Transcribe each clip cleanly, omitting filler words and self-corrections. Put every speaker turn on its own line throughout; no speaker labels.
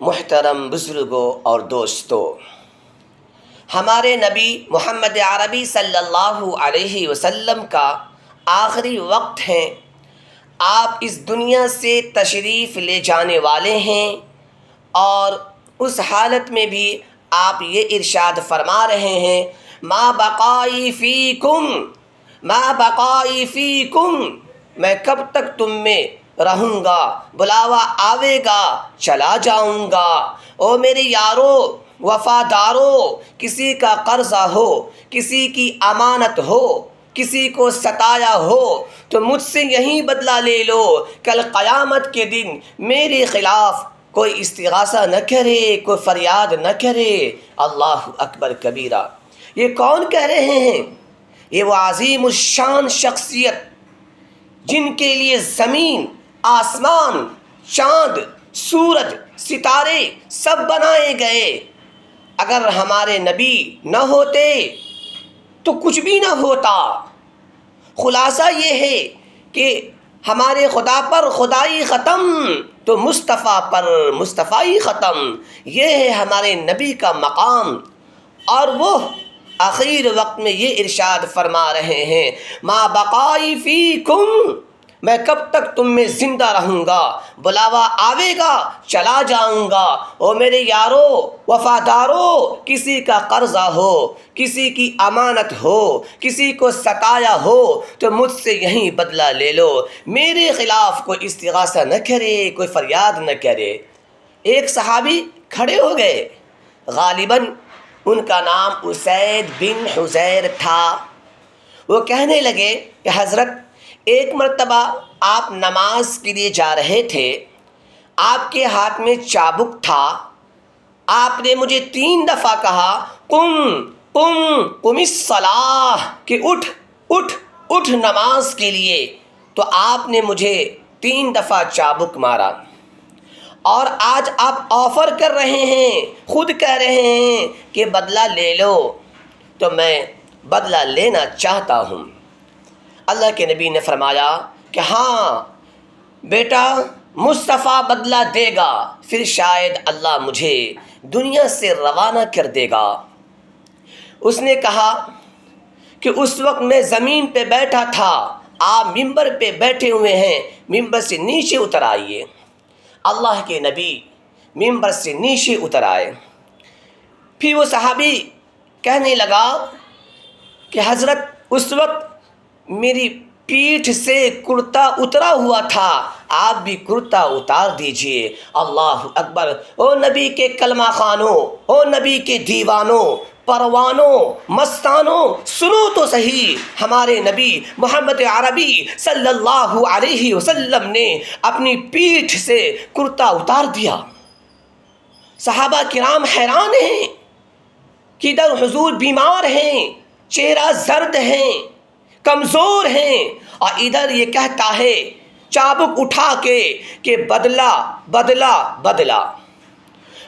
محترم بزرگوں اور دوستوں، ہمارے نبی محمد عربی صلی اللہ علیہ وسلم کا آخری وقت ہے۔ آپ اس دنیا سے تشریف لے جانے والے ہیں، اور اس حالت میں بھی آپ یہ ارشاد فرما رہے ہیں، ما بقائی فیکم، ما بقائی فیکم، میں کب تک تم میں رہوں گا، بلاوا آوے گا چلا جاؤں گا۔ او میرے یارو وفادارو، کسی کا قرضہ ہو، کسی کی امانت ہو، کسی کو ستایا ہو تو مجھ سے یہیں بدلہ لے لو۔ کل قیامت کے دن میرے خلاف کوئی استغاثہ نہ کرے، کوئی فریاد نہ کرے۔ اللہ اکبر کبیرہ۔ یہ کون کہہ رہے ہیں؟ یہ وہ عظیم الشان شخصیت جن کے لیے زمین، آسمان، چاند، سورج، ستارے سب بنائے گئے۔ اگر ہمارے نبی نہ ہوتے تو کچھ بھی نہ ہوتا۔ خلاصہ یہ ہے کہ ہمارے خدا پر خدائی ختم تو مصطفیٰ پر مصطفائی ختم۔ یہ ہے ہمارے نبی کا مقام، اور وہ آخر وقت میں یہ ارشاد فرما رہے ہیں، ما بقائی فیکم، میں کب تک تم میں زندہ رہوں گا، بلاوا آوے گا چلا جاؤں گا۔ او میرے یارو وفادارو، کسی کا قرضہ ہو، کسی کی امانت ہو، کسی کو ستایا ہو تو مجھ سے یہیں بدلہ لے لو۔ میرے خلاف کوئی استغاثہ نہ کرے، کوئی فریاد نہ کرے۔ ایک صحابی کھڑے ہو گئے، غالباً ان کا نام اسید بن حضیر تھا۔ وہ کہنے لگے کہ حضرت، ایک مرتبہ آپ نماز کے لیے جا رہے تھے، آپ کے ہاتھ میں چابک تھا، آپ نے مجھے 3 دفعہ کہا قم قم قم الصلاۃ، کہ اٹھ اٹھ اٹھ نماز کے لیے، تو آپ نے مجھے 3 دفعہ چابک مارا، اور آج آپ آفر کر رہے ہیں، خود کہہ رہے ہیں کہ بدلہ لے لو، تو میں بدلہ لینا چاہتا ہوں۔ اللہ کے نبی نے فرمایا کہ ہاں بیٹا، مصطفیٰ بدلہ دے گا، پھر شاید اللہ مجھے دنیا سے روانہ کر دے گا۔ اس نے کہا کہ اس وقت میں زمین پہ بیٹھا تھا، آپ ممبر پہ بیٹھے ہوئے ہیں، ممبر سے نیچے اتر آئیے۔ اللہ کے نبی ممبر سے نیچے اتر آئے۔ پھر وہ صحابی کہنے لگا کہ حضرت، اس وقت میری پیٹھ سے کرتا اترا ہوا تھا، آپ بھی کرتا اتار دیجئے۔ اللہ اکبر۔ او نبی کے کلمہ خوانوں، او نبی کے دیوانوں، پروانوں، مستانوں، سنو تو صحیح، ہمارے نبی محمد عربی صلی اللہ علیہ وسلم نے اپنی پیٹھ سے کرتا اتار دیا۔ صحابہ کرام حیران ہیں کہ ادھر حضور بیمار ہیں، چہرہ زرد ہیں، کمزور ہیں، اور ادھر یہ کہتا ہے چابک اٹھا کے کہ بدلہ بدلہ بدلہ۔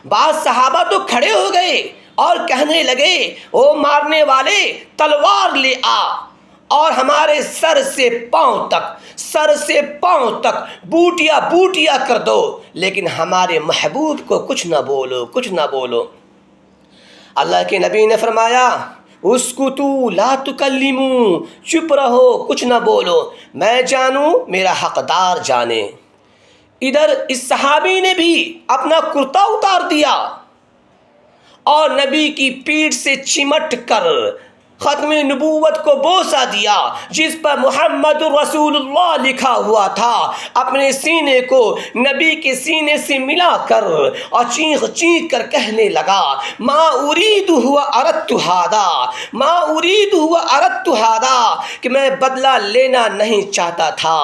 بعض صحابہ تو کھڑے ہو گئے اور کہنے لگے، او مارنے والے تلوار لے آ، اور ہمارے سر سے پاؤں تک بوٹیاں بوٹیاں کر دو، لیکن ہمارے محبوب کو کچھ نہ بولو، کچھ نہ بولو۔ اللہ کے نبی نے فرمایا، اسکتو لا تکلموا، چپ رہو، کچھ نہ بولو، میں جانوں میرا حقدار جانے۔ ادھر اس صحابی نے بھی اپنا کرتا اتار دیا اور نبی کی پیٹھ سے چمٹ کر ختم نبوت کو بوسہ دیا، جس پر محمد رسول اللہ لکھا ہوا تھا، اپنے سینے کو نبی کے سینے سے ملا کر اور چیخ چیخ کر کہنے لگا، ما اريد هو اردت هذا، ما اريد هو اردت هذا، کہ میں بدلہ لینا نہیں چاہتا تھا،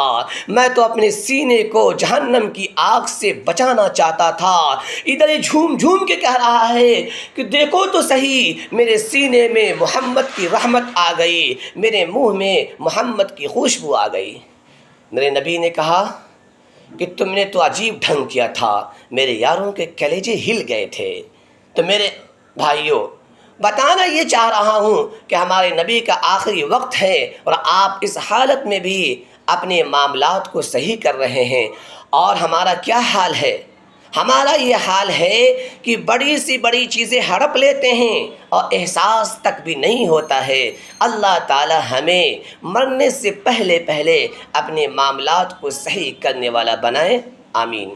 میں تو اپنے سینے کو جہنم کی آگ سے بچانا چاہتا تھا۔ ادھر یہ جھوم جھوم کے کہہ رہا ہے کہ دیکھو تو صحیح، میرے سینے میں محمد کی رحمت آ گئی، میرے منہ میں محمد کی خوشبو آ گئی۔ میرے نبی نے کہا کہ تم نے تو عجیب ڈھنگ کیا تھا، میرے یاروں کے کلیجے ہل گئے تھے۔ تو میرے بھائیوں، بتانا یہ چاہ رہا ہوں کہ ہمارے نبی کا آخری وقت ہے، اور آپ اس حالت میں بھی اپنے معاملات کو صحیح کر رہے ہیں، اور ہمارا کیا حال ہے؟ ہمارا یہ حال ہے کہ بڑی سی بڑی چیزیں ہڑپ لیتے ہیں اور احساس تک بھی نہیں ہوتا ہے۔ اللہ تعالی ہمیں مرنے سے پہلے اپنے معاملات کو صحیح کرنے والا بنائے، آمین۔